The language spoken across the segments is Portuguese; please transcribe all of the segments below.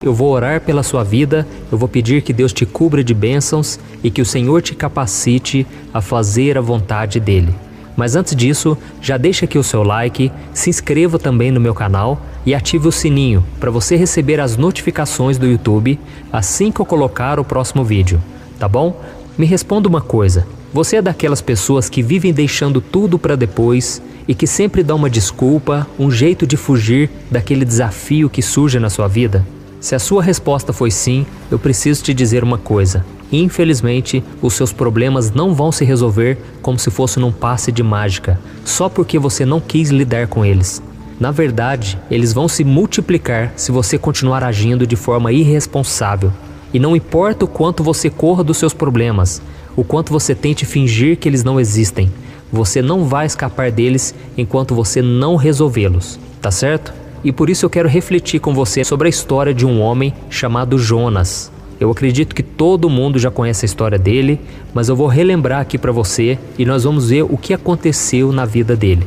Eu vou orar pela sua vida, eu vou pedir que Deus te cubra de bênçãos e que o Senhor te capacite a fazer a vontade dEle. Mas antes disso, já deixa aqui o seu like, se inscreva também no meu canal e ative o sininho para você receber as notificações do YouTube assim que eu colocar o próximo vídeo, tá bom? Me responda uma coisa, você é daquelas pessoas que vivem deixando tudo para depois e que sempre dá uma desculpa, um jeito de fugir daquele desafio que surge na sua vida? Se a sua resposta foi sim, eu preciso te dizer uma coisa. Infelizmente, os seus problemas não vão se resolver como se fosse num passe de mágica, só porque você não quis lidar com eles. Na verdade, eles vão se multiplicar se você continuar agindo de forma irresponsável. E não importa o quanto você corra dos seus problemas, o quanto você tente fingir que eles não existem, você não vai escapar deles enquanto você não resolvê-los, tá certo? E por isso eu quero refletir com você sobre a história de um homem chamado Jonas. Eu acredito que todo mundo já conhece a história dele, mas eu vou relembrar aqui para você e nós vamos ver o que aconteceu na vida dele.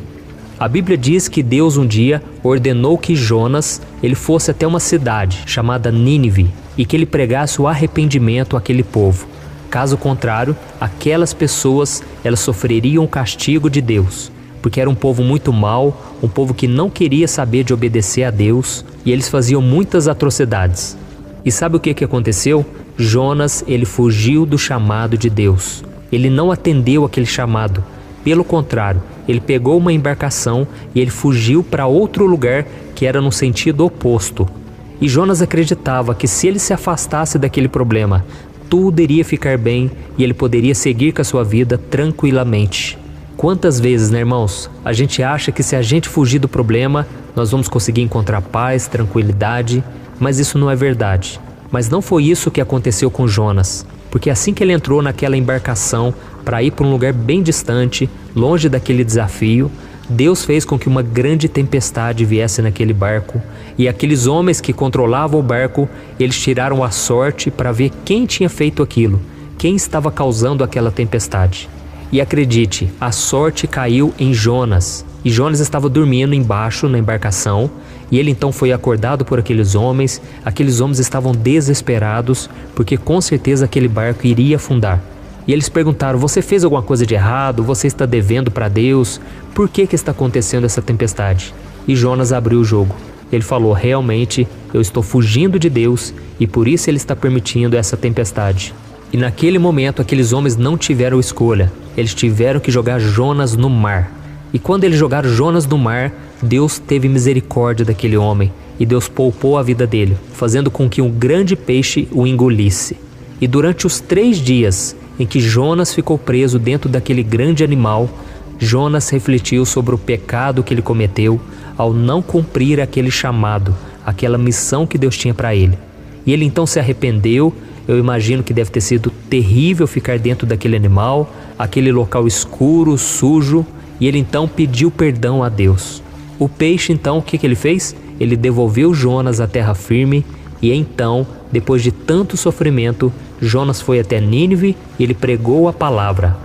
A Bíblia diz que Deus um dia ordenou que Jonas ele fosse até uma cidade chamada Nínive e que ele pregasse o arrependimento àquele povo. Caso contrário, aquelas pessoas elas sofreriam o castigo de Deus, porque era um povo muito mau, um povo que não queria saber de obedecer a Deus e eles faziam muitas atrocidades. E sabe o que aconteceu? Jonas, ele fugiu do chamado de Deus. Ele não atendeu aquele chamado. Pelo contrário, ele pegou uma embarcação e ele fugiu para outro lugar que era no sentido oposto. E Jonas acreditava que se ele se afastasse daquele problema, tudo iria ficar bem e ele poderia seguir com a sua vida tranquilamente. Quantas vezes, né, irmãos, a gente acha que se a gente fugir do problema, nós vamos conseguir encontrar paz, tranquilidade, mas isso não é verdade. Mas não foi isso que aconteceu com Jonas, porque assim que ele entrou naquela embarcação para ir para um lugar bem distante, longe daquele desafio, Deus fez com que uma grande tempestade viesse naquele barco e aqueles homens que controlavam o barco, eles tiraram a sorte para ver quem tinha feito aquilo, quem estava causando aquela tempestade. E acredite, a sorte caiu em Jonas. E Jonas estava dormindo embaixo na embarcação. E ele então foi acordado por aqueles homens. Aqueles homens estavam desesperados, porque com certeza aquele barco iria afundar. E eles perguntaram, você fez alguma coisa de errado? Você está devendo para Deus? Por que está acontecendo essa tempestade? E Jonas abriu o jogo. Ele falou, realmente, eu estou fugindo de Deus e por isso ele está permitindo essa tempestade. E naquele momento aqueles homens não tiveram escolha, eles tiveram que jogar Jonas no mar. E quando eles jogaram Jonas no mar, Deus teve misericórdia daquele homem e Deus poupou a vida dele, fazendo com que um grande peixe o engolisse. E durante os 3 dias em que Jonas ficou preso dentro daquele grande animal, Jonas refletiu sobre o pecado que ele cometeu ao não cumprir aquele chamado, aquela missão que Deus tinha para ele. E ele então se arrependeu. Eu imagino que deve ter sido terrível ficar dentro daquele animal, aquele local escuro, sujo, e ele então pediu perdão a Deus. O peixe então, o que ele fez? Ele devolveu Jonas à terra firme e então, depois de tanto sofrimento, Jonas foi até Nínive e ele pregou a palavra.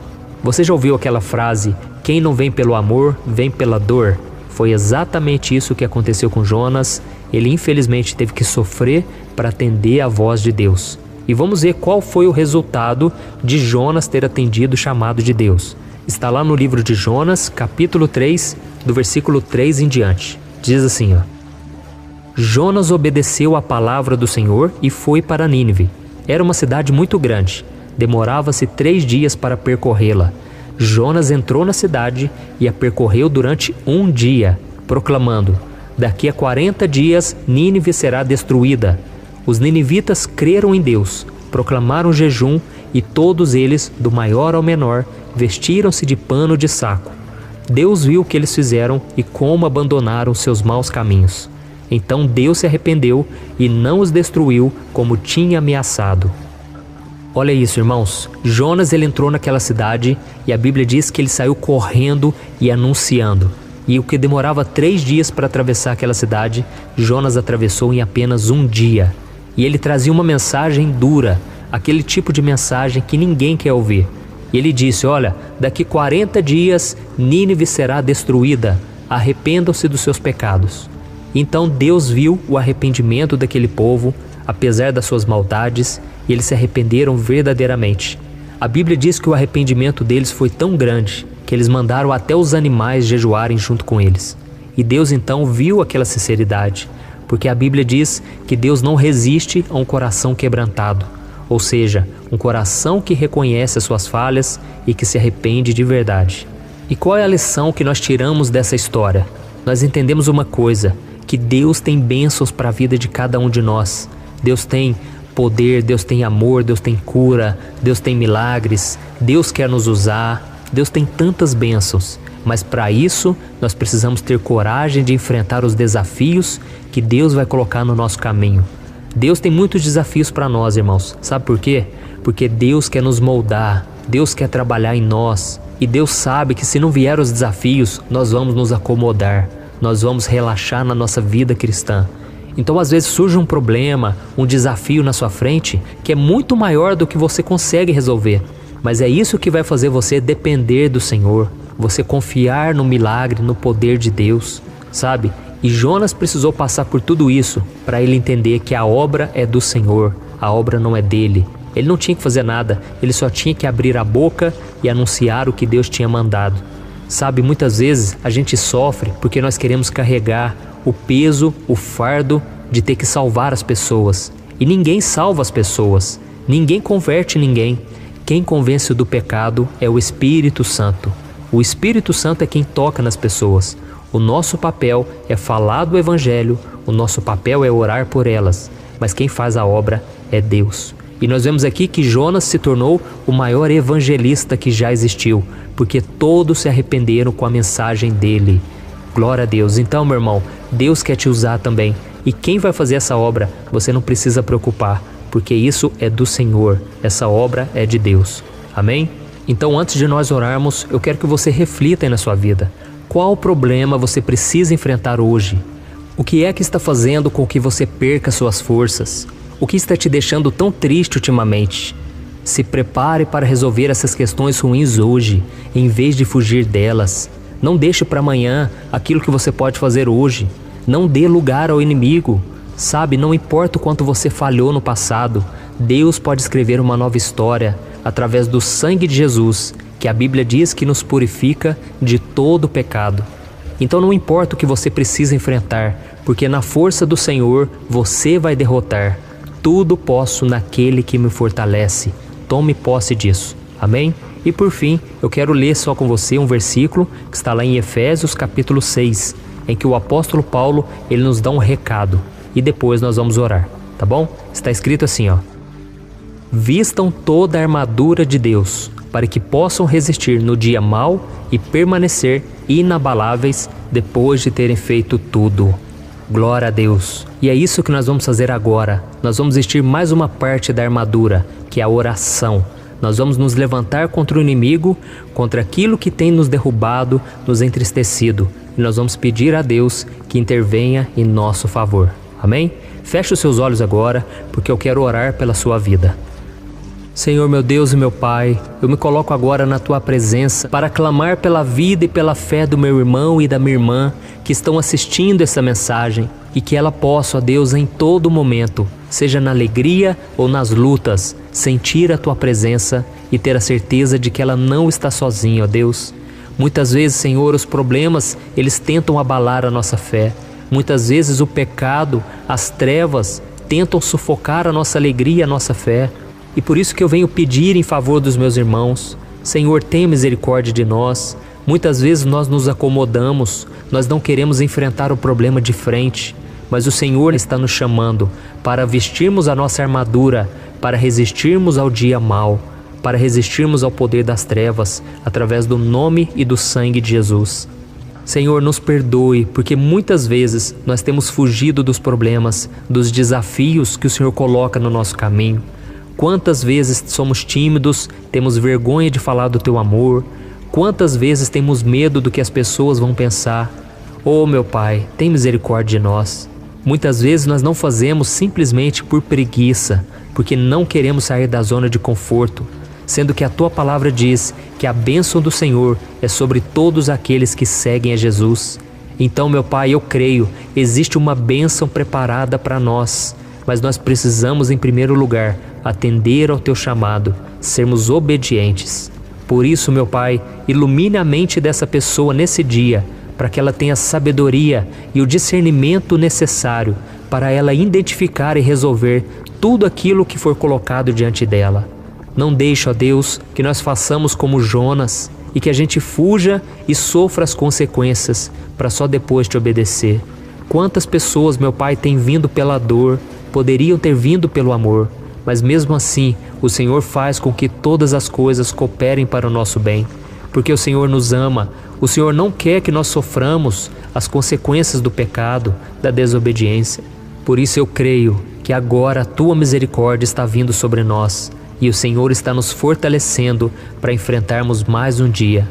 Você já ouviu aquela frase, quem não vem pelo amor, vem pela dor? Foi exatamente isso que aconteceu com Jonas. Ele infelizmente teve que sofrer para atender a voz de Deus. E vamos ver qual foi o resultado de Jonas ter atendido o chamado de Deus. Está lá no livro de Jonas, capítulo 3, do versículo 3 em diante. Diz assim, ó. Jonas obedeceu à palavra do Senhor e foi para Nínive. Era uma cidade muito grande. Demorava-se 3 dias para percorrê-la. Jonas entrou na cidade e a percorreu durante 1 dia, proclamando, daqui a 40 dias Nínive será destruída. Os ninivitas creram em Deus, proclamaram jejum e todos eles, do maior ao menor, vestiram-se de pano de saco. Deus viu o que eles fizeram e como abandonaram seus maus caminhos. Então Deus se arrependeu e não os destruiu como tinha ameaçado. Olha isso, irmãos. Jonas ele entrou naquela cidade e a Bíblia diz que ele saiu correndo e anunciando. E o que demorava 3 dias para atravessar aquela cidade, Jonas atravessou em apenas 1 dia. E ele trazia uma mensagem dura, aquele tipo de mensagem que ninguém quer ouvir. E ele disse, olha, daqui 40 dias Nínive será destruída, arrependam-se dos seus pecados. Então Deus viu o arrependimento daquele povo, apesar das suas maldades, e eles se arrependeram verdadeiramente. A Bíblia diz que o arrependimento deles foi tão grande que eles mandaram até os animais jejuarem junto com eles. E Deus então viu aquela sinceridade, porque a Bíblia diz que Deus não resiste a um coração quebrantado, ou seja, um coração que reconhece as suas falhas e que se arrepende de verdade. E qual é a lição que nós tiramos dessa história? Nós entendemos uma coisa, que Deus tem bênçãos para a vida de cada um de nós. Deus tem poder, Deus tem amor, Deus tem cura, Deus tem milagres, Deus quer nos usar, Deus tem tantas bênçãos. Mas para isso, nós precisamos ter coragem de enfrentar os desafios que Deus vai colocar no nosso caminho. Deus tem muitos desafios para nós, irmãos. Sabe por quê? Porque Deus quer nos moldar, Deus quer trabalhar em nós. E Deus sabe que se não vier os desafios, nós vamos nos acomodar, nós vamos relaxar na nossa vida cristã. Então às vezes surge um problema, um desafio na sua frente que é muito maior do que você consegue resolver. Mas é isso que vai fazer você depender do Senhor, você confiar no milagre, no poder de Deus, sabe? E Jonas precisou passar por tudo isso para ele entender que a obra é do Senhor, a obra não é dele. Ele não tinha que fazer nada, ele só tinha que abrir a boca e anunciar o que Deus tinha mandado. Sabe, muitas vezes a gente sofre porque nós queremos carregar o peso, o fardo de ter que salvar as pessoas. E ninguém salva as pessoas, ninguém converte ninguém. Quem convence do pecado é o Espírito Santo. O Espírito Santo é quem toca nas pessoas. O nosso papel é falar do Evangelho, o nosso papel é orar por elas, mas quem faz a obra é Deus. E nós vemos aqui que Jonas se tornou o maior evangelista que já existiu, porque todos se arrependeram com a mensagem dele. Glória a Deus. Então, meu irmão, Deus quer te usar também. E quem vai fazer essa obra, você não precisa preocupar, porque isso é do Senhor, essa obra é de Deus. Amém? Então, antes de nós orarmos, eu quero que você reflita aí na sua vida. Qual problema você precisa enfrentar hoje? O que é que está fazendo com que você perca suas forças? O que está te deixando tão triste ultimamente? Se prepare para resolver essas questões ruins hoje, em vez de fugir delas. Não deixe para amanhã aquilo que você pode fazer hoje. Não dê lugar ao inimigo. Sabe, não importa o quanto você falhou no passado, Deus pode escrever uma nova história através do sangue de Jesus, que a Bíblia diz que nos purifica de todo pecado. Então não importa o que você precisa enfrentar, porque na força do Senhor você vai derrotar. Tudo posso naquele que me fortalece. Tome posse disso. Amém? E por fim, eu quero ler só com você um versículo que está lá em Efésios capítulo 6, em que o apóstolo Paulo, ele nos dá um recado. E depois nós vamos orar, tá bom? Está escrito assim, ó. Vistam toda a armadura de Deus, para que possam resistir no dia mau e permanecer inabaláveis depois de terem feito tudo. Glória a Deus. E é isso que nós vamos fazer agora. Nós vamos vestir mais uma parte da armadura, que é a oração. Nós vamos nos levantar contra o inimigo, contra aquilo que tem nos derrubado, nos entristecido. E nós vamos pedir a Deus que intervenha em nosso favor. Amém? Feche os seus olhos agora, porque eu quero orar pela sua vida. Senhor, meu Deus e meu Pai, eu me coloco agora na Tua presença para clamar pela vida e pela fé do meu irmão e da minha irmã que estão assistindo essa mensagem e que ela possa, ó Deus, em todo momento, seja na alegria ou nas lutas, sentir a Tua presença e ter a certeza de que ela não está sozinha, ó Deus. Muitas vezes, Senhor, os problemas, eles tentam abalar a nossa fé. Muitas vezes o pecado, as trevas, tentam sufocar a nossa alegria e a nossa fé. E por isso que eu venho pedir em favor dos meus irmãos. Senhor, tenha misericórdia de nós. Muitas vezes nós nos acomodamos, nós não queremos enfrentar o problema de frente, mas o Senhor está nos chamando para vestirmos a nossa armadura, para resistirmos ao dia mau, para resistirmos ao poder das trevas, através do nome e do sangue de Jesus. Senhor, nos perdoe, porque muitas vezes nós temos fugido dos problemas, dos desafios que o Senhor coloca no nosso caminho. Quantas vezes somos tímidos, temos vergonha de falar do Teu amor? Quantas vezes temos medo do que as pessoas vão pensar? Oh, meu Pai, tem misericórdia de nós. Muitas vezes nós não fazemos simplesmente por preguiça, porque não queremos sair da zona de conforto, sendo que a Tua palavra diz que a bênção do Senhor é sobre todos aqueles que seguem a Jesus. Então, meu Pai, eu creio, existe uma bênção preparada para nós. mas nós precisamos, em primeiro lugar, atender ao Teu chamado, sermos obedientes. Por isso, meu Pai, ilumine a mente dessa pessoa nesse dia, para que ela tenha sabedoria e o discernimento necessário para ela identificar e resolver tudo aquilo que for colocado diante dela. Não deixe, ó Deus, que nós façamos como Jonas e que a gente fuja e sofra as consequências para só depois te obedecer. Quantas pessoas, meu Pai, têm vindo pela dor, poderiam ter vindo pelo amor, mas mesmo assim o Senhor faz com que todas as coisas cooperem para o nosso bem, porque o Senhor nos ama, o Senhor não quer que nós soframos as consequências do pecado, da desobediência. Por isso eu creio que agora a Tua misericórdia está vindo sobre nós e o Senhor está nos fortalecendo para enfrentarmos mais um dia.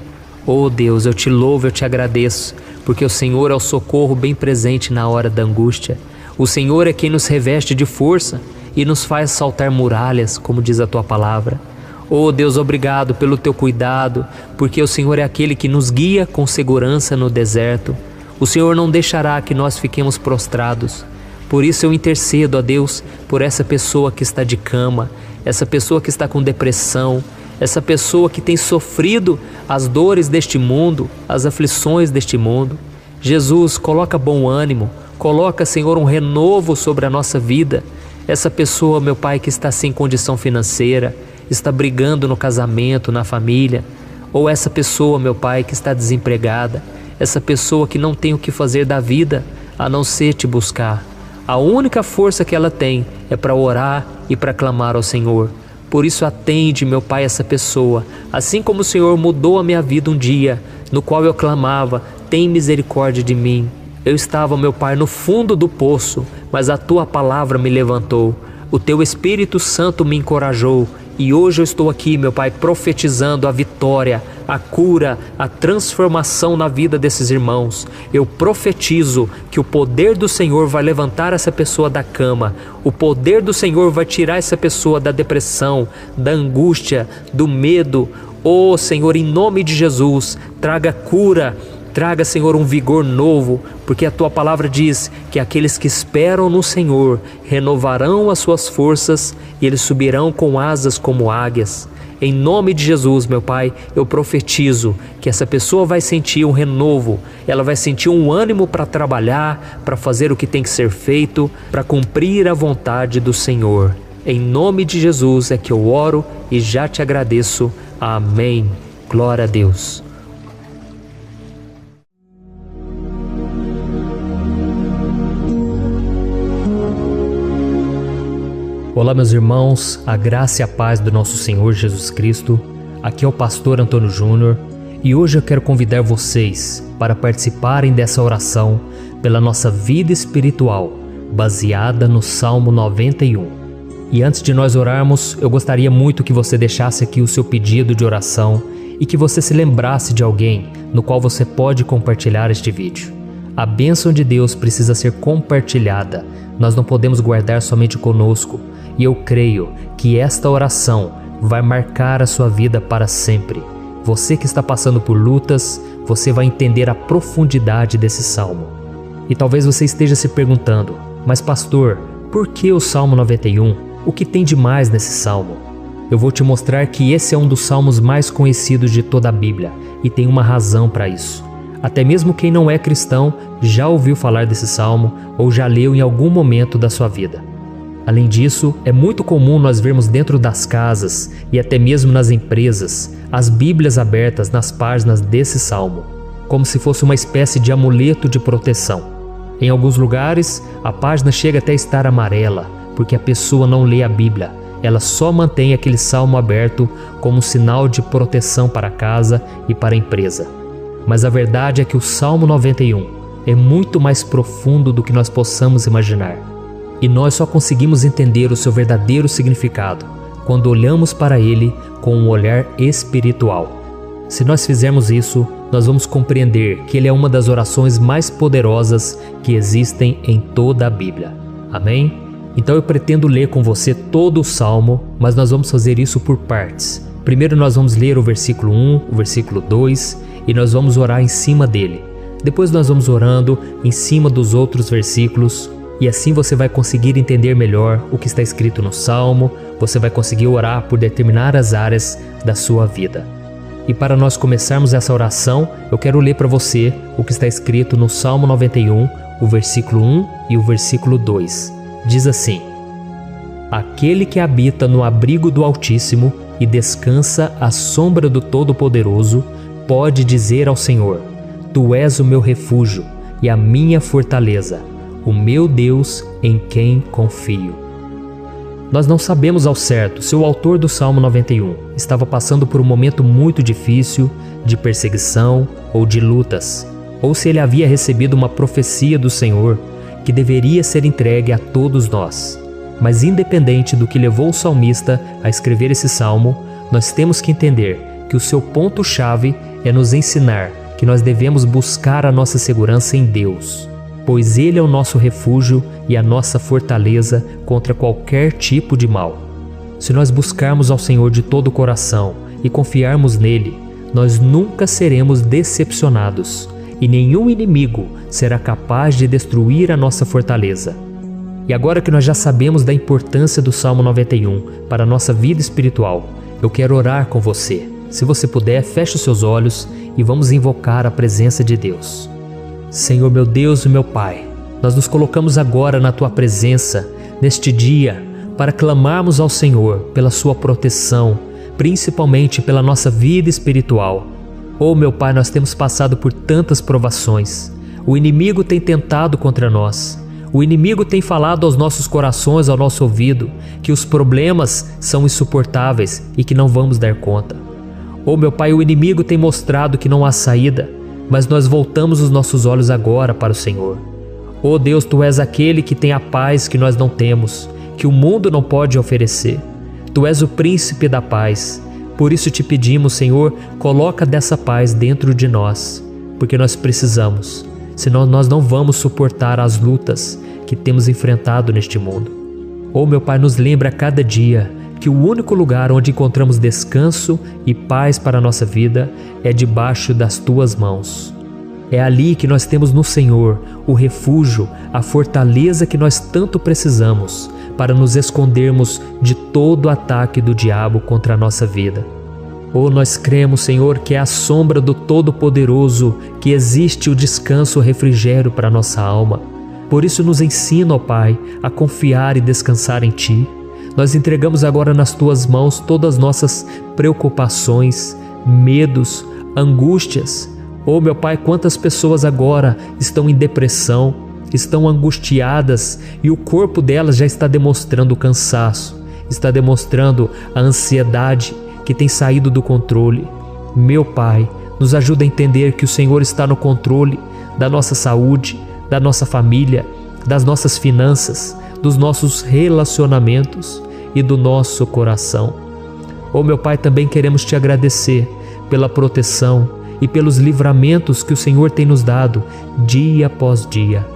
Oh Deus, eu Te louvo, eu Te agradeço, porque o Senhor é o socorro bem presente na hora da angústia. O Senhor é quem nos reveste de força e nos faz saltar muralhas, como diz a Tua palavra. Oh Deus, obrigado pelo Teu cuidado, porque o Senhor é aquele que nos guia com segurança no deserto. O Senhor não deixará que nós fiquemos prostrados. Por isso eu intercedo, ó Deus, por essa pessoa que está de cama, essa pessoa que está com depressão, essa pessoa que tem sofrido as dores deste mundo, as aflições deste mundo. Jesus, coloca bom ânimo, coloca, Senhor, um renovo sobre a nossa vida. Essa pessoa, meu Pai, que está sem condição financeira, está brigando no casamento, na família, ou essa pessoa, meu Pai, que está desempregada, essa pessoa que não tem o que fazer da vida a não ser Te buscar. A única força que ela tem é para orar e para clamar ao Senhor. Por isso atende, meu Pai, essa pessoa. Assim como o Senhor mudou a minha vida um dia, no qual eu clamava, tem misericórdia de mim. Eu estava, meu Pai, no fundo do poço, mas a Tua palavra me levantou. O Teu Espírito Santo me encorajou. E hoje eu estou aqui, meu Pai, profetizando a vitória, a cura, a transformação na vida desses irmãos. Eu profetizo que o poder do Senhor vai levantar essa pessoa da cama. O poder do Senhor vai tirar essa pessoa da depressão, da angústia, do medo. Oh, Senhor, em nome de Jesus, traga cura. Traga, Senhor, um vigor novo, porque a Tua palavra diz que aqueles que esperam no Senhor renovarão as suas forças e eles subirão com asas como águias. Em nome de Jesus, meu Pai, eu profetizo que essa pessoa vai sentir um renovo, ela vai sentir um ânimo para trabalhar, para fazer o que tem que ser feito, para cumprir a vontade do Senhor. Em nome de Jesus é que eu oro e já Te agradeço. Amém. Glória a Deus. Olá, meus irmãos, a graça e a paz do nosso Senhor Jesus Cristo. Aqui é o pastor Antônio Júnior e hoje eu quero convidar vocês para participarem dessa oração pela nossa vida espiritual, baseada no Salmo 91. E antes de nós orarmos, eu gostaria muito que você deixasse aqui o seu pedido de oração e que você se lembrasse de alguém no qual você pode compartilhar este vídeo. A bênção de Deus precisa ser compartilhada, nós não podemos guardar somente conosco. E eu creio que esta oração vai marcar a sua vida para sempre. Você que está passando por lutas, você vai entender a profundidade desse salmo. E talvez você esteja se perguntando, mas pastor, por que o Salmo 91? O que tem de mais nesse salmo? Eu vou te mostrar que esse é um dos salmos mais conhecidos de toda a Bíblia e tem uma razão para isso. Até mesmo quem não é cristão já ouviu falar desse salmo ou já leu em algum momento da sua vida. Além disso, é muito comum nós vermos dentro das casas e até mesmo nas empresas as Bíblias abertas nas páginas desse salmo, como se fosse uma espécie de amuleto de proteção. Em alguns lugares, a página chega até a estar amarela, porque a pessoa não lê a Bíblia, ela só mantém aquele salmo aberto como sinal de proteção para a casa e para a empresa. Mas a verdade é que o Salmo 91 é muito mais profundo do que nós possamos imaginar. E nós só conseguimos entender o seu verdadeiro significado quando olhamos para ele com um olhar espiritual. Se nós fizermos isso, nós vamos compreender que ele é uma das orações mais poderosas que existem em toda a Bíblia. Amém? Então eu pretendo ler com você todo o Salmo, mas nós vamos fazer isso por partes. Primeiro nós vamos ler o versículo 1, o versículo 2 e nós vamos orar em cima dele. Depois nós vamos orando em cima dos outros versículos. e assim você vai conseguir entender melhor o que está escrito no Salmo, você vai conseguir orar por determinadas áreas da sua vida. E para nós começarmos essa oração, eu quero ler para você o que está escrito no Salmo 91, o versículo 1 e o versículo 2. Diz assim: Aquele que habita no abrigo do Altíssimo e descansa à sombra do Todo-Poderoso, pode dizer ao Senhor: Tu és o meu refúgio e a minha fortaleza, o meu Deus em quem confio. Nós não sabemos ao certo se o autor do Salmo 91 estava passando por um momento muito difícil, de perseguição ou de lutas, ou se ele havia recebido uma profecia do Senhor que deveria ser entregue a todos nós. Mas independente do que levou o salmista a escrever esse salmo, nós temos que entender que o seu ponto-chave é nos ensinar que nós devemos buscar a nossa segurança em Deus, pois Ele é o nosso refúgio e a nossa fortaleza contra qualquer tipo de mal. Se nós buscarmos ao Senhor de todo o coração e confiarmos nele, nós nunca seremos decepcionados e nenhum inimigo será capaz de destruir a nossa fortaleza. E agora que nós já sabemos da importância do Salmo 91 para a nossa vida espiritual, eu quero orar com você. Se você puder, feche os seus olhos e vamos invocar a presença de Deus. Senhor meu Deus e meu Pai, nós nos colocamos agora na Tua presença, neste dia, para clamarmos ao Senhor pela Sua proteção, principalmente pela nossa vida espiritual. Oh meu Pai, nós temos passado por tantas provações. O inimigo tem tentado contra nós. O inimigo tem falado aos nossos corações, ao nosso ouvido, que os problemas são insuportáveis e que não vamos dar conta. Oh meu Pai, o inimigo tem mostrado que não há saída, mas nós voltamos os nossos olhos agora para o Senhor. Oh Deus, Tu és aquele que tem a paz que nós não temos, que o mundo não pode oferecer. Tu és o príncipe da paz. Por isso te pedimos, Senhor, coloca dessa paz dentro de nós, porque nós precisamos. Senão nós não vamos suportar as lutas que temos enfrentado neste mundo. Oh meu Pai, nos lembra a cada dia que o único lugar onde encontramos descanso e paz para a nossa vida é debaixo das Tuas mãos. É ali que nós temos no Senhor o refúgio, a fortaleza que nós tanto precisamos para nos escondermos de todo o ataque do diabo contra a nossa vida. Oh, nós cremos, Senhor, que é à sombra do Todo-Poderoso que existe o descanso, o refrigério para a nossa alma. Por isso nos ensina, ó Pai, a confiar e descansar em Ti. Nós entregamos agora nas Tuas mãos todas as nossas preocupações, medos, angústias. Oh, meu Pai, quantas pessoas agora estão em depressão, estão angustiadas e o corpo delas já está demonstrando cansaço, está demonstrando a ansiedade que tem saído do controle. Meu Pai, nos ajuda a entender que o Senhor está no controle da nossa saúde, da nossa família, das nossas finanças, dos nossos relacionamentos e do nosso coração. Oh meu Pai, também queremos Te agradecer pela proteção e pelos livramentos que o Senhor tem nos dado dia após dia.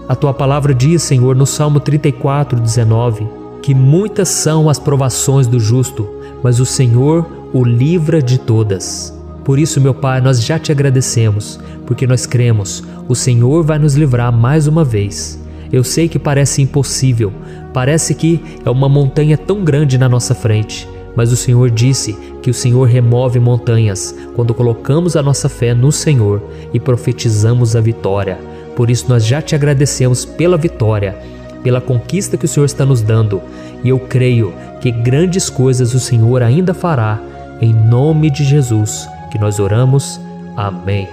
A Tua palavra diz, Senhor, no Salmo 34:19, que muitas são as provações do justo, mas o Senhor o livra de todas. Por isso, meu Pai, nós já Te agradecemos, porque nós cremos, o Senhor vai nos livrar mais uma vez. Eu sei que parece impossível, parece que é uma montanha tão grande na nossa frente, mas o Senhor disse que o Senhor remove montanhas quando colocamos a nossa fé no Senhor e profetizamos a vitória. Por isso nós já Te agradecemos pela vitória, pela conquista que o Senhor está nos dando, e eu creio que grandes coisas o Senhor ainda fará. Em nome de Jesus que nós oramos. Amém.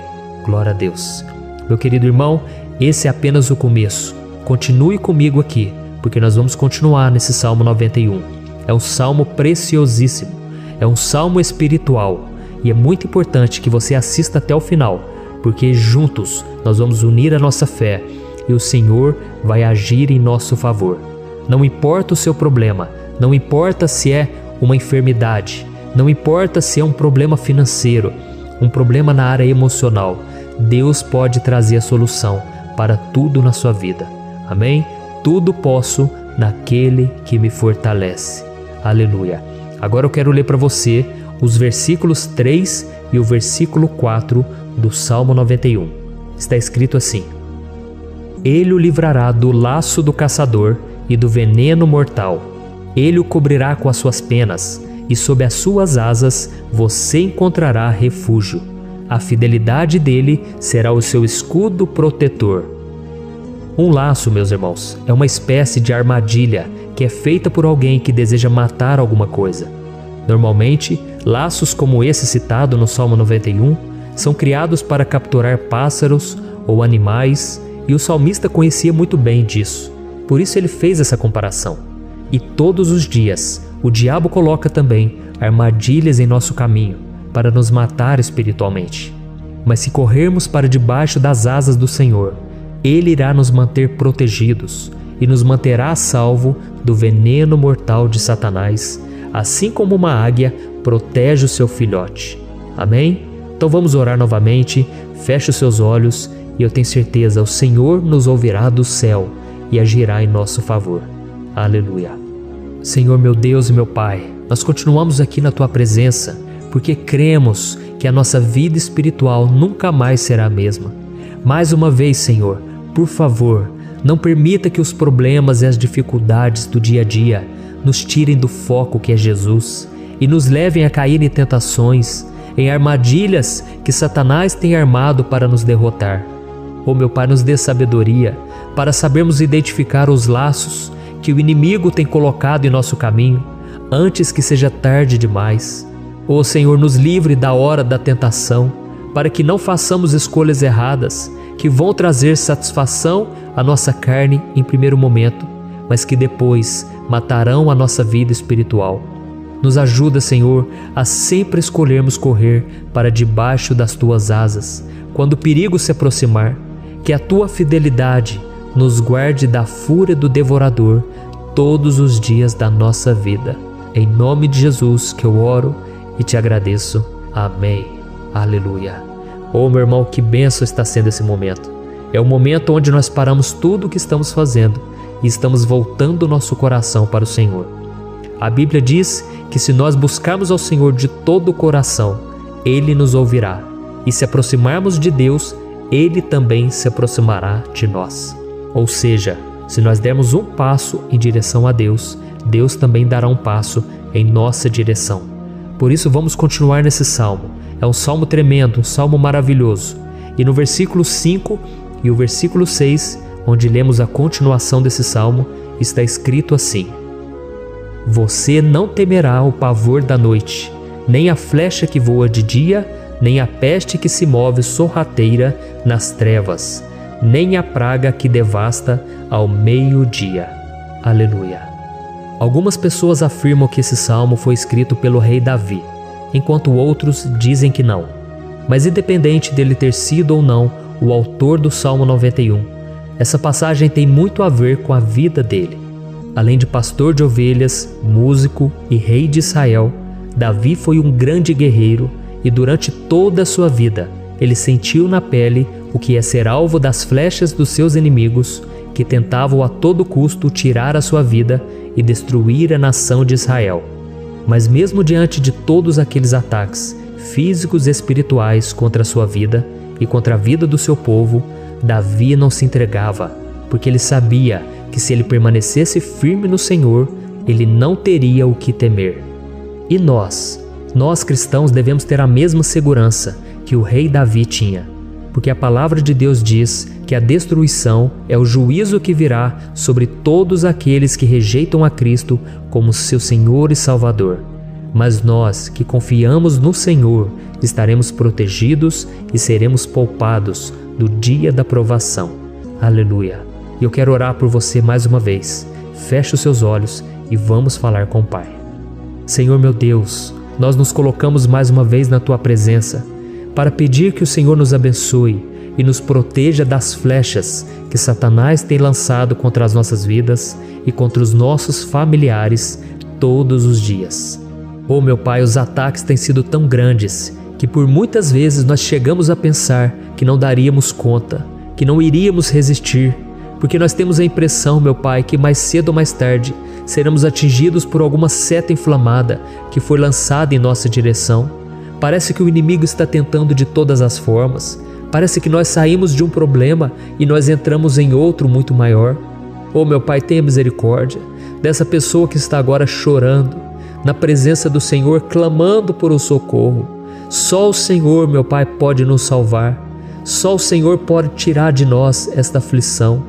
Glória a Deus. Meu querido irmão, esse é apenas o começo. Continue comigo aqui, porque nós vamos continuar nesse Salmo 91. É um salmo preciosíssimo, é um salmo espiritual, e é muito importante que você assista até o final, porque juntos nós vamos unir a nossa fé e o Senhor vai agir em nosso favor. Não importa o seu problema, não importa se é uma enfermidade, não importa se é um problema financeiro, um problema na área emocional, Deus pode trazer a solução para tudo na sua vida. Amém? Tudo posso naquele que me fortalece. Aleluia. Agora eu quero ler para você os versículos 3 e o versículo 4 do Salmo 91. Está escrito assim: Ele o livrará do laço do caçador e do veneno mortal. Ele o cobrirá com as suas penas, e sob as suas asas você encontrará refúgio. A fidelidade dele será o seu escudo protetor. Um laço, meus irmãos, é uma espécie de armadilha que é feita por alguém que deseja matar alguma coisa. Normalmente, laços como esse citado no Salmo 91 são criados para capturar pássaros ou animais, e o salmista conhecia muito bem disso. Por isso ele fez essa comparação. E todos os dias, o diabo coloca também armadilhas em nosso caminho para nos matar espiritualmente. Mas se corrermos para debaixo das asas do Senhor, Ele irá nos manter protegidos e nos manterá a salvo do veneno mortal de Satanás, assim como uma águia protege o seu filhote. Amém? Então vamos orar novamente, feche os seus olhos e eu tenho certeza, o Senhor nos ouvirá do céu e agirá em nosso favor. Aleluia. Senhor, meu Deus e meu Pai, nós continuamos aqui na Tua presença porque cremos que a nossa vida espiritual nunca mais será a mesma. Mais uma vez, Senhor, por favor, não permita que os problemas e as dificuldades do dia a dia nos tirem do foco que é Jesus e nos levem a cair em tentações, em armadilhas que Satanás tem armado para nos derrotar. Oh, meu Pai, nos dê sabedoria para sabermos identificar os laços que o inimigo tem colocado em nosso caminho antes que seja tarde demais. Oh, Senhor, nos livre da hora da tentação, para que não façamos escolhas erradas que vão trazer satisfação à nossa carne em primeiro momento, mas que depois matarão a nossa vida espiritual. Nos ajuda, Senhor, a sempre escolhermos correr para debaixo das Tuas asas, quando o perigo se aproximar. Que a Tua fidelidade nos guarde da fúria do devorador todos os dias da nossa vida. Em nome de Jesus que eu oro e te agradeço. Amém. Aleluia. Oh, meu irmão, que bênção está sendo esse momento. É o momento onde nós paramos tudo o que estamos fazendo e estamos voltando o nosso coração para o Senhor. A Bíblia diz que se nós buscarmos ao Senhor de todo o coração, Ele nos ouvirá. E se aproximarmos de Deus, Ele também se aproximará de nós. Ou seja, se nós dermos um passo em direção a Deus, Deus também dará um passo em nossa direção. Por isso vamos continuar nesse salmo. É um salmo tremendo, um salmo maravilhoso. E no versículo 5 e o versículo 6, onde lemos a continuação desse salmo, está escrito assim: Você não temerá o pavor da noite, nem a flecha que voa de dia, nem a peste que se move sorrateira nas trevas, nem a praga que devasta ao meio-dia. Aleluia. Algumas pessoas afirmam que esse salmo foi escrito pelo rei Davi, enquanto outros dizem que não. Mas independente dele ter sido ou não o autor do Salmo 91, essa passagem tem muito a ver com a vida dele. Além de pastor de ovelhas, músico e rei de Israel, Davi foi um grande guerreiro e durante toda a sua vida ele sentiu na pele o que é ser alvo das flechas dos seus inimigos, que tentavam a todo custo tirar a sua vida e destruir a nação de Israel. Mas mesmo diante de todos aqueles ataques físicos e espirituais contra a sua vida e contra a vida do seu povo, Davi não se entregava, porque ele sabia que se ele permanecesse firme no Senhor, ele não teria o que temer. E nós cristãos devemos ter a mesma segurança que o rei Davi tinha, porque a palavra de Deus diz que a destruição é o juízo que virá sobre todos aqueles que rejeitam a Cristo como seu Senhor e Salvador. Mas nós que confiamos no Senhor estaremos protegidos e seremos poupados do dia da provação. Aleluia. E eu quero orar por você mais uma vez. Feche os seus olhos e vamos falar com o Pai. Senhor meu Deus, nós nos colocamos mais uma vez na Tua presença para pedir que o Senhor nos abençoe e nos proteja das flechas que Satanás tem lançado contra as nossas vidas e contra os nossos familiares todos os dias. Oh meu Pai, os ataques têm sido tão grandes que por muitas vezes nós chegamos a pensar que não daríamos conta, que não iríamos resistir, porque nós temos a impressão, meu Pai, que mais cedo ou mais tarde seremos atingidos por alguma seta inflamada que foi lançada em nossa direção. Parece que o inimigo está tentando de todas as formas, Parece que nós saímos de um problema e nós entramos em outro muito maior. Oh, meu Pai, tenha misericórdia dessa pessoa que está agora chorando, na presença do Senhor, clamando por um socorro. Só o Senhor, meu Pai, pode nos salvar. Só o Senhor pode tirar de nós esta aflição.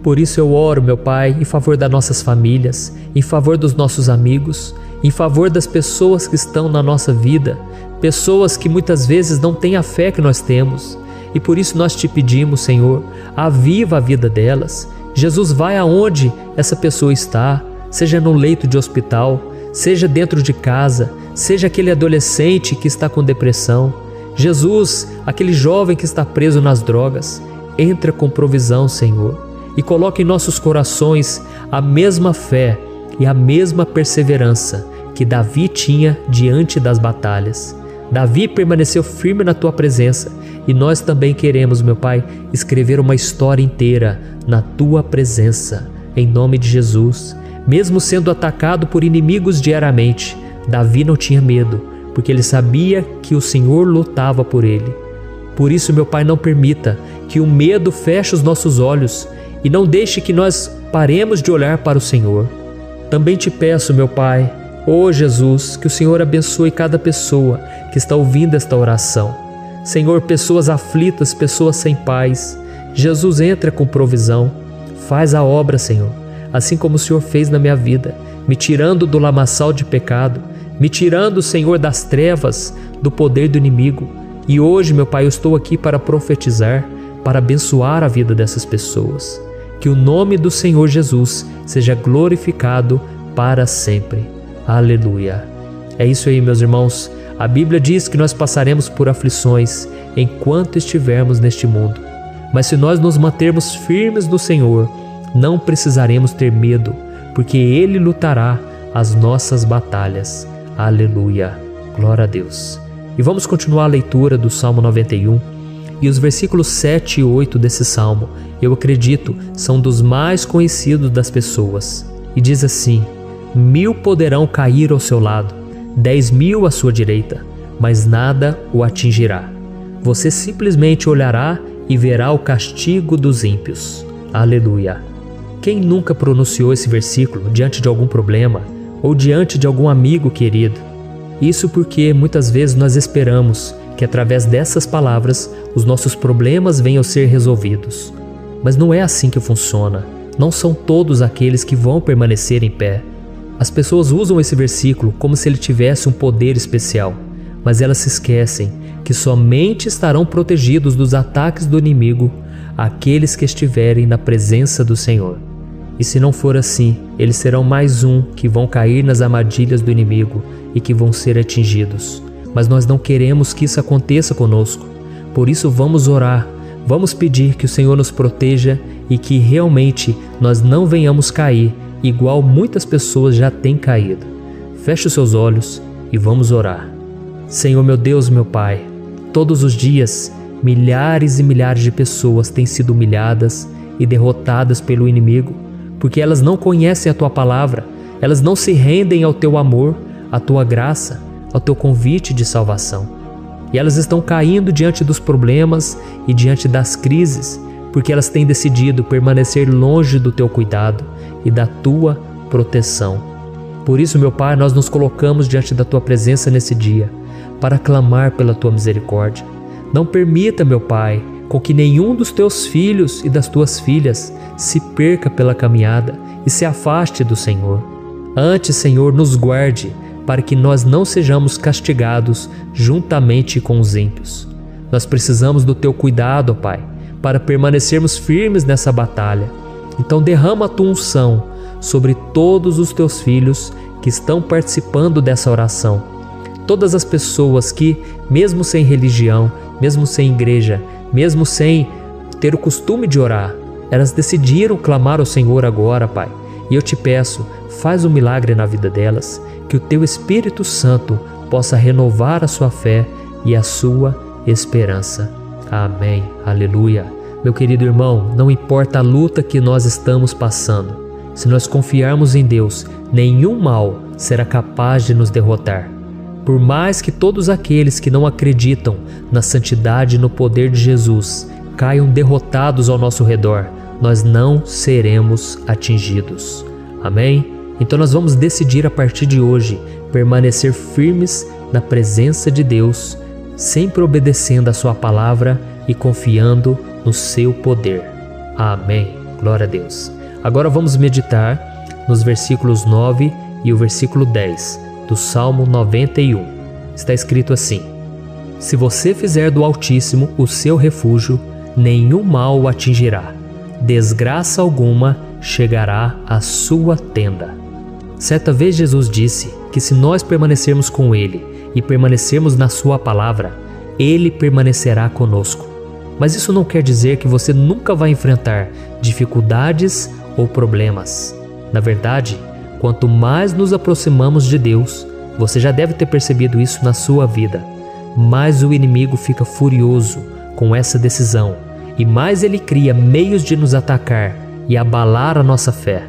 Por isso eu oro, meu Pai, em favor das nossas famílias, em favor dos nossos amigos, em favor das pessoas que estão na nossa vida, pessoas que muitas vezes não têm a fé que nós temos. E por isso nós te pedimos, Senhor, aviva a vida delas. Jesus, vai aonde essa pessoa está, seja no leito de hospital, seja dentro de casa, seja aquele adolescente que está com depressão. Jesus, aquele jovem que está preso nas drogas, entra com provisão, Senhor, e coloca em nossos corações a mesma fé e a mesma perseverança que Davi tinha diante das batalhas. Davi permaneceu firme na tua presença e nós também queremos, meu Pai, escrever uma história inteira na tua presença, em nome de Jesus. Mesmo sendo atacado por inimigos diariamente, Davi não tinha medo, porque ele sabia que o Senhor lutava por ele. Por isso, meu Pai, não permita que o medo feche os nossos olhos e não deixe que nós paremos de olhar para o Senhor. Também te peço, meu Pai, ó Jesus, que o Senhor abençoe cada pessoa que está ouvindo esta oração. Senhor, pessoas aflitas, pessoas sem paz. Jesus, entra com provisão. Faz a obra, Senhor, assim como o Senhor fez na minha vida, me tirando do lamaçal de pecado, me tirando, Senhor, das trevas, do poder do inimigo. E hoje, meu Pai, eu estou aqui para profetizar, para abençoar a vida dessas pessoas. Que o nome do Senhor Jesus seja glorificado para sempre. Aleluia. É isso aí, meus irmãos. A Bíblia diz que nós passaremos por aflições enquanto estivermos neste mundo. Mas se nós nos mantermos firmes no Senhor, não precisaremos ter medo, porque Ele lutará as nossas batalhas. Aleluia. Glória a Deus. E vamos continuar a leitura do Salmo 91. E os versículos 7 e 8 desse salmo, eu acredito, são dos mais conhecidos das pessoas. E diz assim: 1000 poderão cair ao seu lado, 10.000 à sua direita, mas nada o atingirá. Você simplesmente olhará e verá o castigo dos ímpios. Aleluia. Quem nunca pronunciou esse versículo diante de algum problema ou diante de algum amigo querido? Isso porque muitas vezes nós esperamos que através dessas palavras os nossos problemas venham a ser resolvidos. Mas não é assim que funciona. Não são todos aqueles que vão permanecer em pé. As pessoas usam esse versículo como se ele tivesse um poder especial, mas elas se esquecem que somente estarão protegidos dos ataques do inimigo aqueles que estiverem na presença do Senhor. E se não for assim, eles serão mais um que vão cair nas armadilhas do inimigo e que vão ser atingidos. Mas nós não queremos que isso aconteça conosco. Por isso vamos orar, vamos pedir que o Senhor nos proteja e que realmente nós não venhamos cair igual muitas pessoas já têm caído. Feche os seus olhos e vamos orar. Senhor, meu Deus, meu Pai, todos os dias milhares e milhares de pessoas têm sido humilhadas e derrotadas pelo inimigo, porque elas não conhecem a Tua palavra, elas não se rendem ao Teu amor, à Tua graça, ao Teu convite de salvação. E elas estão caindo diante dos problemas e diante das crises, porque elas têm decidido permanecer longe do Teu cuidado e da Tua proteção. Por isso, meu Pai, nós nos colocamos diante da Tua presença nesse dia, para clamar pela Tua misericórdia. Não permita, meu Pai, com que nenhum dos Teus filhos e das Tuas filhas se perca pela caminhada e se afaste do Senhor. Antes, Senhor, nos guarde, para que nós não sejamos castigados juntamente com os ímpios. Nós precisamos do Teu cuidado, ó Pai, para permanecermos firmes nessa batalha. Então derrama a Tua unção sobre todos os Teus filhos que estão participando dessa oração. Todas as pessoas que, mesmo sem religião, mesmo sem igreja, mesmo sem ter o costume de orar, elas decidiram clamar ao Senhor agora, Pai. E eu te peço, faz um milagre na vida delas, que o Teu Espírito Santo possa renovar a sua fé e a sua esperança. Amém. Aleluia. Meu querido irmão, não importa a luta que nós estamos passando, se nós confiarmos em Deus, nenhum mal será capaz de nos derrotar. Por mais que todos aqueles que não acreditam na santidade e no poder de Jesus caiam derrotados ao nosso redor, nós não seremos atingidos. Amém? Então nós vamos decidir a partir de hoje permanecer firmes na presença de Deus, sempre obedecendo a sua palavra e confiando no seu poder. Amém. Glória a Deus. Agora vamos meditar nos versículos 9 e o versículo 10 do Salmo 91. Está escrito assim: Se você fizer do Altíssimo o seu refúgio, nenhum mal o atingirá, desgraça alguma chegará à sua tenda. Certa vez Jesus disse que se nós permanecermos com Ele e permanecermos na sua palavra, Ele permanecerá conosco. Mas isso não quer dizer que você nunca vai enfrentar dificuldades ou problemas. Na verdade, quanto mais nos aproximamos de Deus, você já deve ter percebido isso na sua vida, mais o inimigo fica furioso com essa decisão e mais ele cria meios de nos atacar e abalar a nossa fé.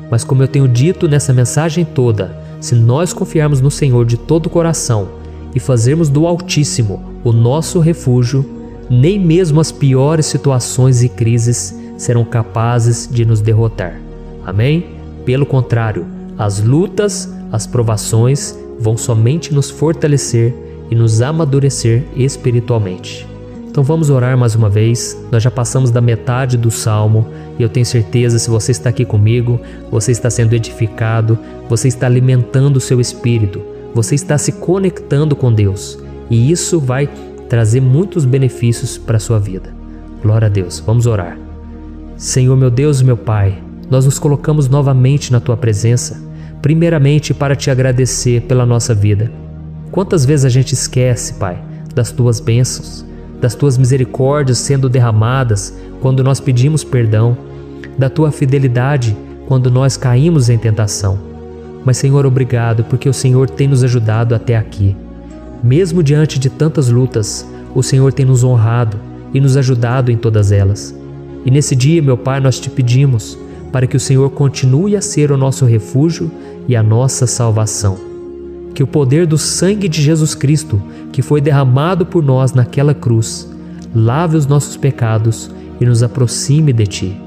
Mas como eu tenho dito nessa mensagem toda, se nós confiarmos no Senhor de todo o coração e fazermos do Altíssimo o nosso refúgio, nem mesmo as piores situações e crises serão capazes de nos derrotar. Amém? Pelo contrário, as lutas, as provações vão somente nos fortalecer e nos amadurecer espiritualmente. Então vamos orar mais uma vez. Nós já passamos da metade do Salmo e eu tenho certeza, se você está aqui comigo, você está sendo edificado, você está alimentando o seu espírito, você está se conectando com Deus e isso vai trazer muitos benefícios para a sua vida. Glória a Deus. Vamos orar. Senhor meu Deus e meu Pai, nós nos colocamos novamente na Tua presença, primeiramente para Te agradecer pela nossa vida. Quantas vezes a gente esquece, Pai, das Tuas bênçãos, das Tuas misericórdias sendo derramadas quando nós pedimos perdão, da Tua fidelidade quando nós caímos em tentação. Mas Senhor, obrigado porque o Senhor tem nos ajudado até aqui. Mesmo diante de tantas lutas, o Senhor tem nos honrado e nos ajudado em todas elas. E nesse dia, meu Pai, nós Te pedimos para que o Senhor continue a ser o nosso refúgio e a nossa salvação. Que o poder do sangue de Jesus Cristo, que foi derramado por nós naquela cruz, lave os nossos pecados e nos aproxime de Ti.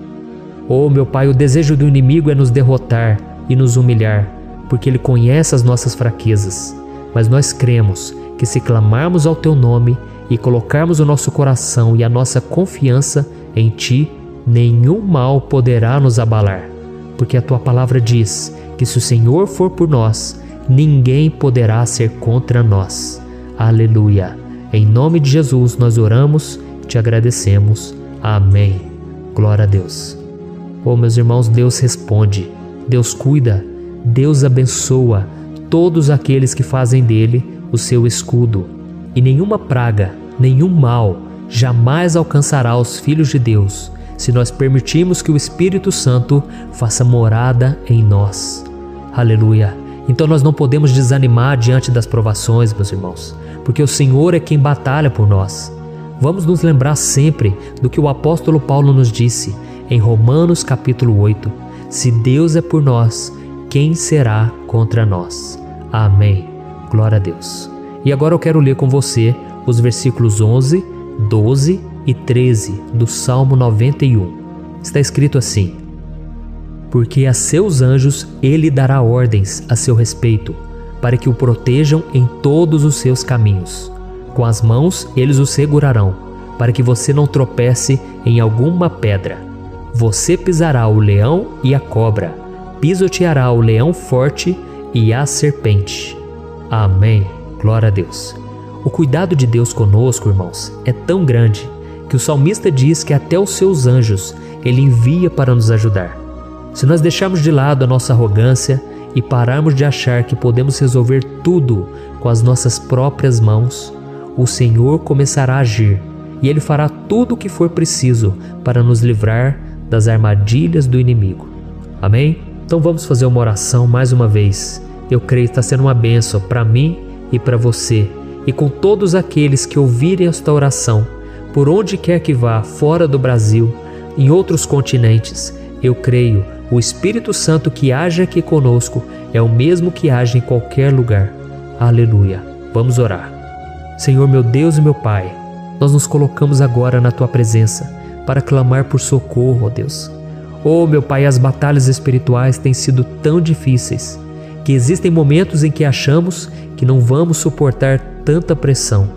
Oh, meu Pai, o desejo do inimigo é nos derrotar e nos humilhar, porque ele conhece as nossas fraquezas. Mas nós cremos que se clamarmos ao Teu nome e colocarmos o nosso coração e a nossa confiança em Ti, nenhum mal poderá nos abalar, porque a Tua palavra diz que se o Senhor for por nós, ninguém poderá ser contra nós. Aleluia! Em nome de Jesus nós oramos, Te agradecemos. Amém. Glória a Deus. Oh, meus irmãos, Deus responde, Deus cuida, Deus abençoa todos aqueles que fazem dele o seu escudo. E nenhuma praga, nenhum mal jamais alcançará os filhos de Deus, se nós permitirmos que o Espírito Santo faça morada em nós. Aleluia! Então nós não podemos desanimar diante das provações, meus irmãos, porque o Senhor é quem batalha por nós. Vamos nos lembrar sempre do que o apóstolo Paulo nos disse em Romanos capítulo 8. Se Deus é por nós, quem será contra nós? Amém. Glória a Deus. E agora eu quero ler com você os versículos 11, 12 e 13 do Salmo 91. Está escrito assim: Porque a seus anjos ele dará ordens a seu respeito, para que o protejam em todos os seus caminhos. Com as mãos eles o segurarão, para que você não tropece em alguma pedra. Você pisará o leão e a cobra, pisoteará o leão forte e a serpente. Amém. Glória a Deus. O cuidado de Deus conosco, irmãos, é tão grande que o salmista diz que até os seus anjos ele envia para nos ajudar. Se nós deixarmos de lado a nossa arrogância e pararmos de achar que podemos resolver tudo com as nossas próprias mãos, o Senhor começará a agir e Ele fará tudo o que for preciso para nos livrar das armadilhas do inimigo. Amém? Então vamos fazer uma oração mais uma vez. Eu creio que está sendo uma bênção para mim e para você, e com todos aqueles que ouvirem esta oração, por onde quer que vá, fora do Brasil, em outros continentes. Eu creio, o Espírito Santo que age aqui conosco é o mesmo que age em qualquer lugar. Aleluia. Vamos orar. Senhor, meu Deus e meu Pai, nós nos colocamos agora na Tua presença para clamar por socorro, ó Deus. Oh, meu Pai, as batalhas espirituais têm sido tão difíceis que existem momentos em que achamos que não vamos suportar tanta pressão.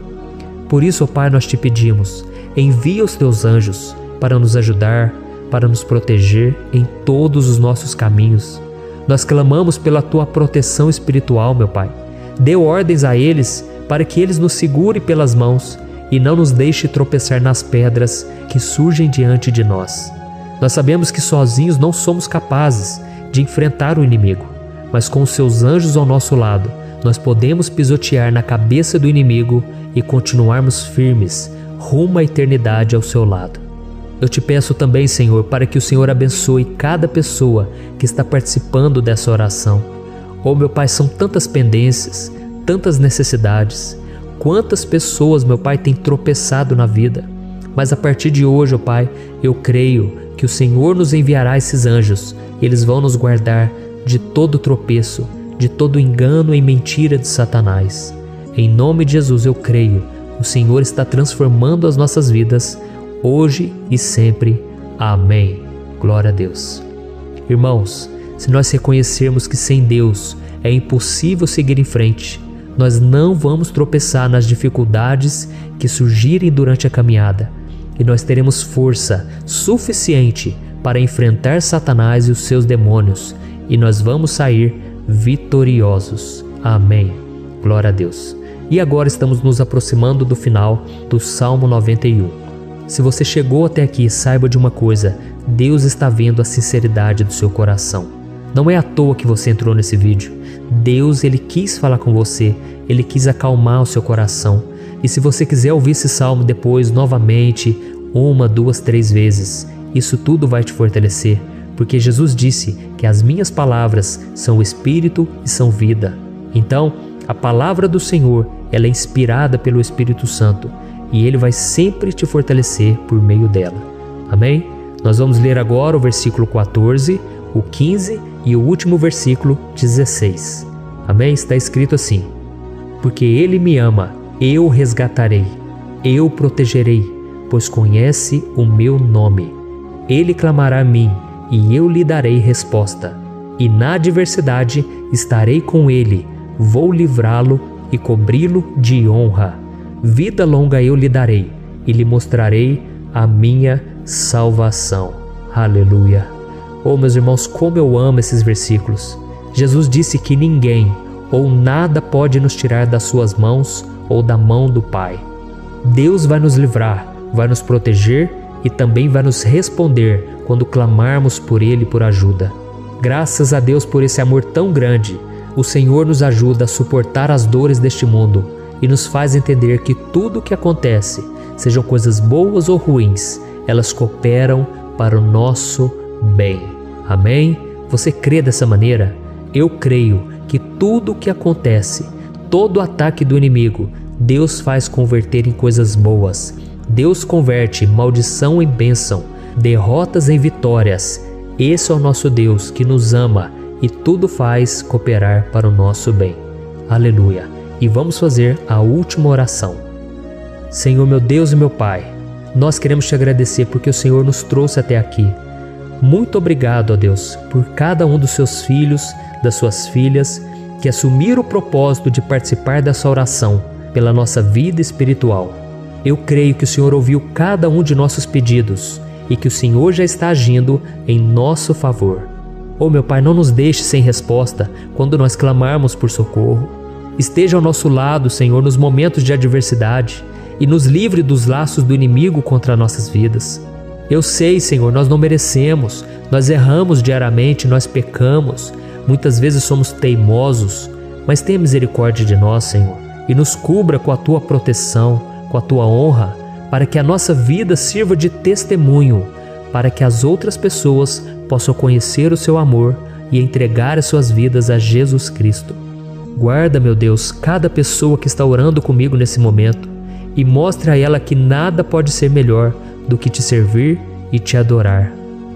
Por isso, ó Pai, nós te pedimos, envia os Teus anjos para nos ajudar, para nos proteger em todos os nossos caminhos. Nós clamamos pela Tua proteção espiritual, meu Pai. Dê ordens a eles para que eles nos segurem pelas mãos e não nos deixe tropeçar nas pedras que surgem diante de nós. Nós sabemos que sozinhos não somos capazes de enfrentar o inimigo, mas com os Seus anjos ao nosso lado, nós podemos pisotear na cabeça do inimigo e continuarmos firmes rumo à eternidade ao Seu lado. Eu te peço também, Senhor, para que o Senhor abençoe cada pessoa que está participando dessa oração. Oh, meu Pai, são tantas pendências, tantas necessidades. Quantas pessoas, meu Pai, têm tropeçado na vida. Mas a partir de hoje, ó Pai, eu creio que o Senhor nos enviará esses anjos. Eles vão nos guardar de todo tropeço, de todo engano e mentira de Satanás. Em nome de Jesus eu creio, o Senhor está transformando as nossas vidas, hoje e sempre. Amém. Glória a Deus. Irmãos, se nós reconhecermos que sem Deus é impossível seguir em frente, nós não vamos tropeçar nas dificuldades que surgirem durante a caminhada, e nós teremos força suficiente para enfrentar Satanás e os seus demônios, e nós vamos sair vitoriosos. Amém. Glória a Deus. E agora estamos nos aproximando do final do Salmo 91. Se você chegou até aqui, saiba de uma coisa: Deus está vendo a sinceridade do seu coração. Não é à toa que você entrou nesse vídeo. Deus, Ele quis falar com você, Ele quis acalmar o seu coração. E se você quiser ouvir esse salmo depois, novamente, 1, 2, 3 vezes, isso tudo vai te fortalecer, porque Jesus disse que as minhas palavras são espírito e são vida. Então, a palavra do Senhor, ela é inspirada pelo Espírito Santo, e Ele vai sempre te fortalecer por meio dela. Amém? Nós vamos ler agora o versículo 14, o 15 e o último versículo 16. Amém? Está escrito assim: porque Ele me ama, eu o resgatarei, eu o protegerei, pois conhece o meu nome. Ele clamará a mim, e eu lhe darei resposta. E na adversidade estarei com ele, vou livrá-lo e cobri-lo de honra. Vida longa eu lhe darei, e lhe mostrarei a minha salvação. Aleluia. Oh, meus irmãos, como eu amo esses versículos. Jesus disse que ninguém ou nada pode nos tirar das suas mãos ou da mão do Pai. Deus vai nos livrar, vai nos proteger e também vai nos responder quando clamarmos por Ele por ajuda. Graças a Deus por esse amor tão grande, o Senhor nos ajuda a suportar as dores deste mundo e nos faz entender que tudo o que acontece, sejam coisas boas ou ruins, elas cooperam para o nosso bem. Amém? Você crê dessa maneira? Eu creio que tudo o que acontece, todo ataque do inimigo, Deus faz converter em coisas boas. Deus converte maldição em bênção, derrotas em vitórias. Esse é o nosso Deus que nos ama e tudo faz cooperar para o nosso bem. Aleluia! E vamos fazer a última oração. Senhor, meu Deus e meu Pai, nós queremos te agradecer porque o Senhor nos trouxe até aqui. Muito obrigado, ó Deus, por cada um dos seus filhos, das suas filhas, que assumiram o propósito de participar dessa oração pela nossa vida espiritual. Eu creio que o Senhor ouviu cada um de nossos pedidos e que o Senhor já está agindo em nosso favor. Oh, meu Pai, não nos deixe sem resposta quando nós clamarmos por socorro. Esteja ao nosso lado, Senhor, nos momentos de adversidade e nos livre dos laços do inimigo contra nossas vidas. Eu sei, Senhor, nós não merecemos, nós erramos diariamente, nós pecamos, muitas vezes somos teimosos, mas tenha misericórdia de nós, Senhor, e nos cubra com a Tua proteção, com a Tua honra, para que a nossa vida sirva de testemunho, para que as outras pessoas possam conhecer o Seu amor e entregar as suas vidas a Jesus Cristo. Guarda, meu Deus, cada pessoa que está orando comigo nesse momento e mostre a ela que nada pode ser melhor do que te servir e te adorar.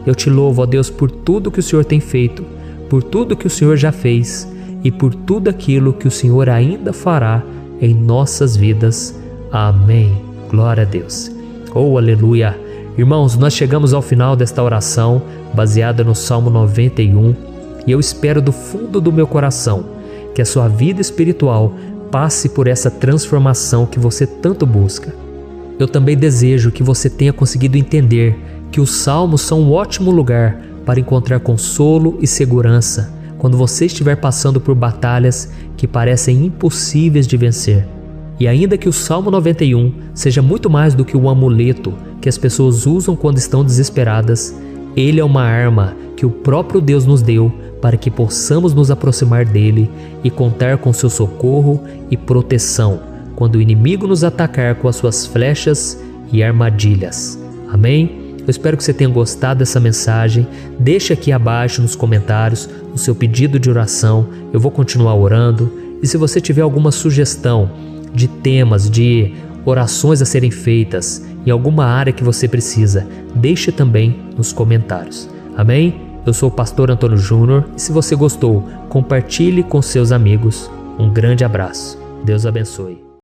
Eu te louvo, ó Deus, por tudo que o Senhor tem feito, por tudo que o Senhor já fez e por tudo aquilo que o Senhor ainda fará em nossas vidas. Amém. Glória a Deus. Oh, aleluia. Irmãos, nós chegamos ao final desta oração baseada no Salmo 91 e eu espero do fundo do meu coração que a sua vida espiritual passe por essa transformação que você tanto busca. Eu também desejo que você tenha conseguido entender que os salmos são um ótimo lugar para encontrar consolo e segurança quando você estiver passando por batalhas que parecem impossíveis de vencer. E ainda que o Salmo 91 seja muito mais do que um amuleto que as pessoas usam quando estão desesperadas, ele é uma arma que o próprio Deus nos deu para que possamos nos aproximar dele e contar com seu socorro e proteção quando o inimigo nos atacar com as suas flechas e armadilhas. Amém? Eu espero que você tenha gostado dessa mensagem. Deixe aqui abaixo nos comentários o seu pedido de oração. Eu vou continuar orando. E se você tiver alguma sugestão de temas, de orações a serem feitas em alguma área que você precisa, deixe também nos comentários. Amém? Eu sou o pastor Antônio Júnior e se você gostou, compartilhe com seus amigos. Um grande abraço. Deus abençoe.